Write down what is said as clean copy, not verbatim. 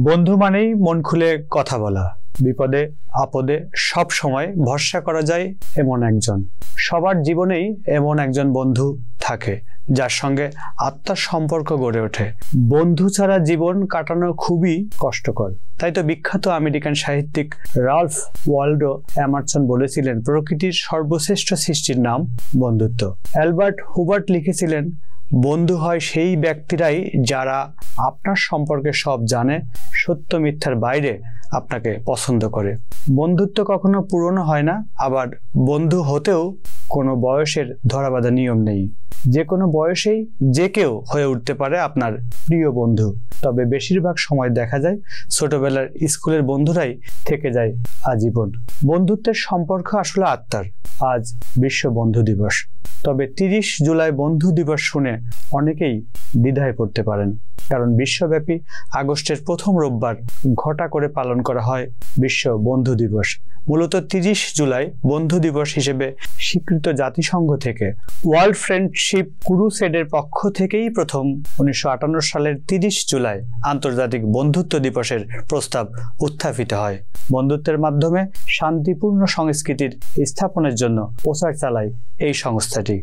বন্ধু মানেই মন খুলে কথা বলা, বিপদে আপদে সব সময় ভরসা করা যায় এমন একজন। সবার জীবনেই এমন একজন বন্ধু থাকে যার সঙ্গে আত্মার সম্পর্ক গড়ে ওঠে। বন্ধু ছাড়া জীবন কাটানো খুবই কষ্টকর। তাই তো বিখ্যাত আমেরিকান সাহিত্যিক রাল্ফ ওয়ালডো এমারসন বলেছিলেন, প্রকৃতির সর্বশ্রেষ্ঠ সৃষ্টির নাম বন্ধুত্ব। অ্যালবার্ট হুবার্ট লিখেছিলেন, বন্ধু হয় সেই ব্যক্তিরাই যারা আপনার সম্পর্কে সব জানে, সত্য মিথ্যার বাইরে আপনাকে পছন্দ করে। বন্ধুত্ব কখনো পুরনো হয় না, আবার বন্ধু হতেও কোনো বয়সের ধরাবাঁধা নিয়ম নেই। যে কোনো বয়সেই যে কেউ হয়ে উঠতে পারে আপনার প্রিয় বন্ধু। তবে বেশিরভাগ সময় দেখা যায় ছোটবেলার স্কুলের বন্ধুরাই থেকে যায় আজীবন। বন্ধুত্বের সম্পর্ক আসলে আত্মার। আজ বিশ্ব বন্ধু দিবস। তবে 30 জুলাই বন্ধু দিবস শুনে অনেকেই দ্বিধায় পড়তে পারেন, কারণ বিশ্বব্যাপী আগস্টের প্রথম রোববার ঘটা করে পালন করা হয় বিশ্ব বন্ধু দিবস। মূলত 30 জুলাই বন্ধু দিবস হিসেবে স্বীকৃত জাতিসংঘ থেকে ওয়ার্ল্ড ফ্রেন্ডশিপ ক্রুসেডের পক্ষ থেকেই প্রথম 1958 সালের 30 জুলাই আন্তর্জাতিক বন্ধুত্ব দিবসের প্রস্তাব উত্থাপিত হয়। বন্ধুত্বের মাধ্যমে শান্তিপূর্ণ সংস্কৃতির স্থাপনের জন্য প্রচার চালায় এই সংস্থাটি।